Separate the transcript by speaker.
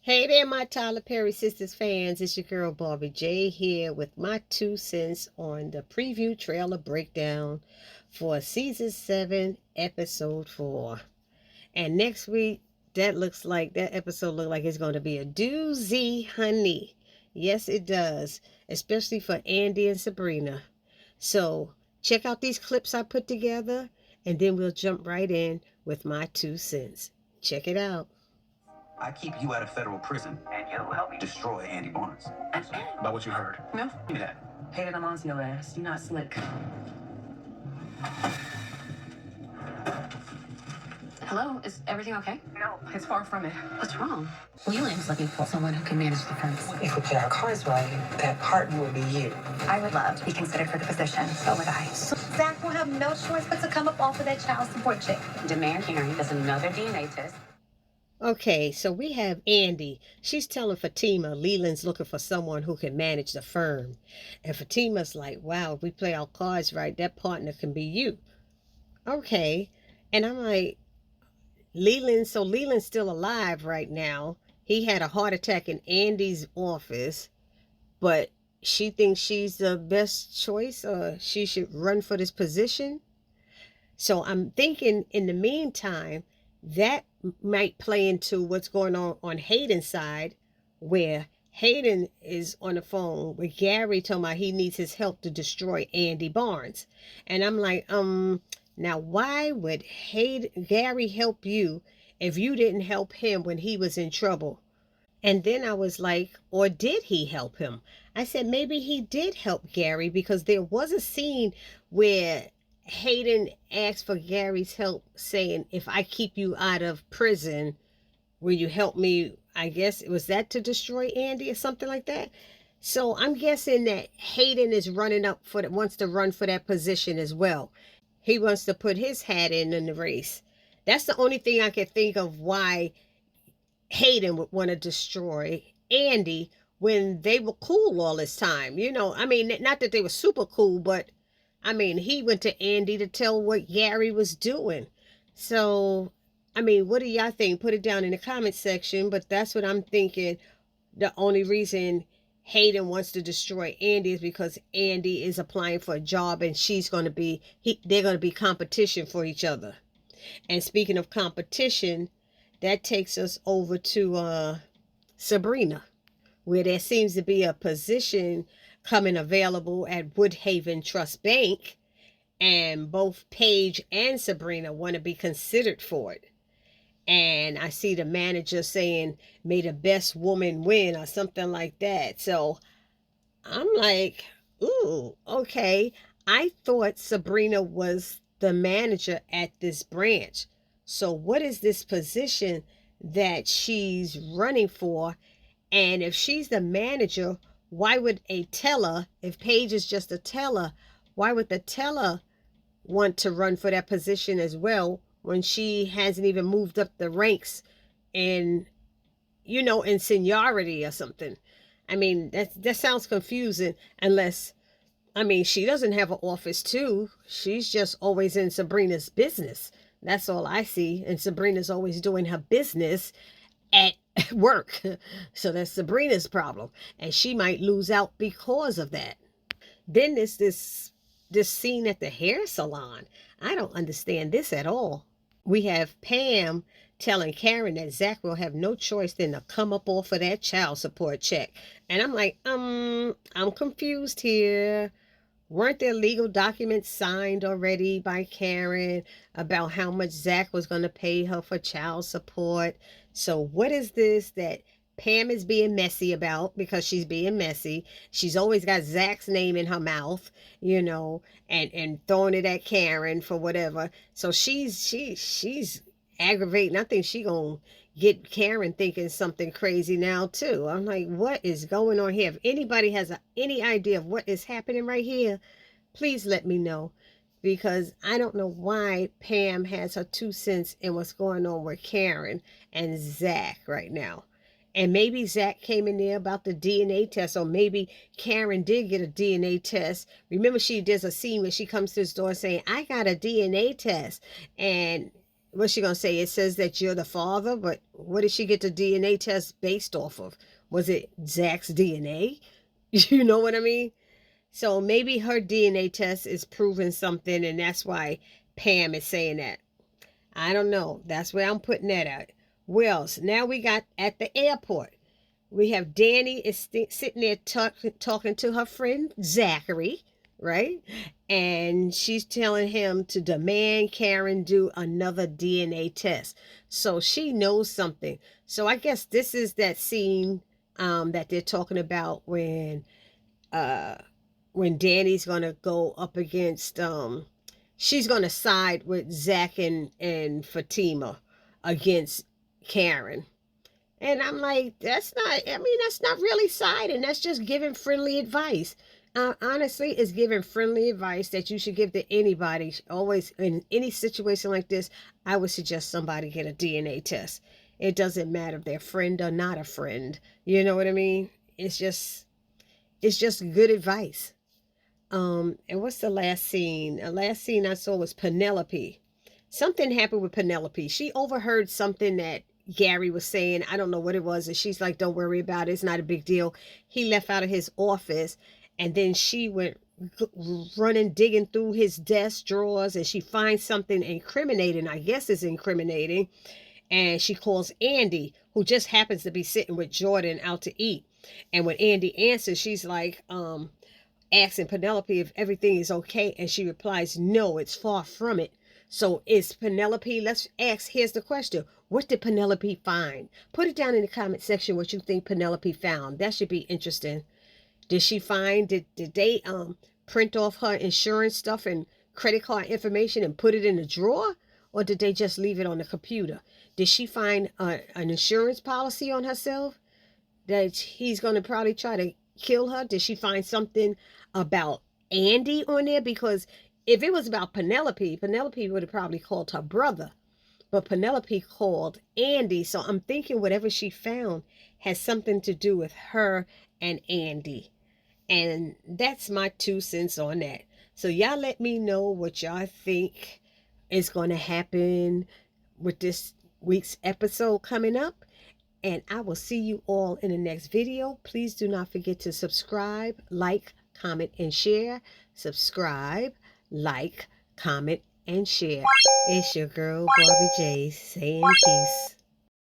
Speaker 1: Hey there, my Tyler Perry Sisters fans. It's your girl Barbie J here with my 2 cents on the preview trailer breakdown for season 7, episode 4. And next week, that episode looks like it's going to be a doozy, honey. Yes, it does, especially for Andy and Sabrina. So check out these clips I put together, and then we'll jump right in with my 2 cents. Check it out.
Speaker 2: I keep you out of federal prison, and you'll help me destroy Andy Barnes. About what you heard. No. Give me that.
Speaker 3: Hated I'm on your ass. You're not slick. Hello? Is everything okay?
Speaker 2: No, it's far from it.
Speaker 3: What's wrong? Leland's looking for someone who can manage the funds.
Speaker 4: If we play our cards right, that partner would be you.
Speaker 5: I would love to be considered for the position. So would I. So Zach will have no choice but to come up off of that child support check.
Speaker 3: Demand hearing does another DNA test.
Speaker 1: Okay, so we have Andy. She's telling Fatima Leland's looking for someone who can manage the firm. And Fatima's like, wow, if we play our cards right, that partner can be you. Okay. And I'm like, Leland's still alive right now. He had a heart attack in Andy's office, but she thinks she's the best choice, or she should run for this position. So I'm thinking in the meantime, that might play into what's going on Hayden's side, where Hayden is on the phone with Gary talking about he needs his help to destroy Andy Barnes. And I'm like, now why would Gary help you if you didn't help him when he was in trouble? And then I was like, or did he help him? I said, maybe he did help Gary, because there was a scene where Hayden asked for Gary's help, saying, if I keep you out of prison, will you help me? I guess it was that to destroy Andy or something like that. So I'm guessing that Hayden is wants to run for that position as well. He wants to put his hat in the race. That's the only thing I can think of why Hayden would want to destroy Andy when they were cool all this time. You know, I mean, not that they were super cool, but I mean, he went to Andy to tell what Gary was doing. So, I mean, what do y'all think? Put it down in the comment section. But that's what I'm thinking. The only reason Hayden wants to destroy Andy is because Andy is applying for a job, and they're going to be competition for each other. And speaking of competition, that takes us over to Sabrina, where there seems to be a position coming available at Woodhaven Trust Bank, and both Paige and Sabrina want to be considered for it. And I see the manager saying, may the best woman win, or something like that. So I'm like, ooh, okay. I thought Sabrina was the manager at this branch. So what is this position that she's running for? And if she's the manager, why would a teller, if Paige is just a teller, why would the teller want to run for that position as well, when she hasn't even moved up the ranks in seniority or something? I mean, that sounds confusing, unless, I mean, she doesn't have an office too. She's just always in Sabrina's business. That's all I see. And Sabrina's always doing her business at work. So that's Sabrina's problem, and she might lose out because of that. Then there's this scene at the hair salon. I don't understand this at all. We have Pam telling Karen that Zach will have no choice than to come up off of that child support check. And I'm like, I'm confused here. Weren't there legal documents signed already by Karen about how much Zach was going to pay her for child support? So what is this that Pam is being messy about? Because she's being messy. She's always got Zach's name in her mouth, and throwing it at Karen for whatever. So she's aggravating. I think she gonna get Karen thinking something crazy now too. I'm like, what is going on here? If anybody has any idea of what is happening right here, please let me know, because I don't know why Pam has her 2 cents in what's going on with Karen and Zach right now. And maybe Zach came in there about the DNA test, or maybe Karen did get a DNA test. Remember, there's a scene where she comes to his door saying, I got a DNA test. And what's she going to say? It says that you're the father, but what did she get the DNA test based off of? Was it Zach's DNA? You know what I mean? So maybe her DNA test is proving something, and that's why Pam is saying that. I don't know. That's where I'm putting that at. Well, now we got at the airport. We have Danny is sitting there talking to her friend Zachary, right? And she's telling him to demand Karen do another DNA test. So she knows something. So I guess this is that scene that they're talking about when Danny's gonna go up against she's gonna side with Zach and Fatima against Karen. And I'm like, that's not really siding. That's just giving friendly advice. Honestly, it's giving friendly advice that you should give to anybody. Always, in any situation like this, I would suggest somebody get a DNA test. It doesn't matter if they're a friend or not a friend. You know what I mean? It's just good advice. And what's the last scene? The last scene I saw was Penelope. Something happened with Penelope. She overheard something that Gary was saying. I don't know what it was. And she's like, don't worry about it. It's not a big deal. He left out of his office. And then she went running, digging through his desk drawers. And she finds something incriminating. I guess it's incriminating. And she calls Andy, who just happens to be sitting with Jordan out to eat. And when Andy answers, she's like, asking Penelope if everything is okay, and she replies, no, it's far from it. So is Penelope, let's ask, here's the question. What did Penelope find? Put it down in the comment section what you think Penelope found. That should be interesting. Did she find, did they print off her insurance stuff and credit card information and put it in a drawer? Or did they just leave it on the computer? Did she find an insurance policy on herself that he's going to probably try to kill her? Did she find something about Andy on there? Because if it was about Penelope would have probably called her brother. But Penelope called Andy. So I'm thinking whatever she found has something to do with her and Andy. And that's my 2 cents on that. So y'all let me know what y'all think is going to happen with this week's episode coming up. And I will see you all in the next video. Please do not forget to subscribe, like, comment, and share. Subscribe, like, comment, and share. It's your girl, Barbie J, saying peace.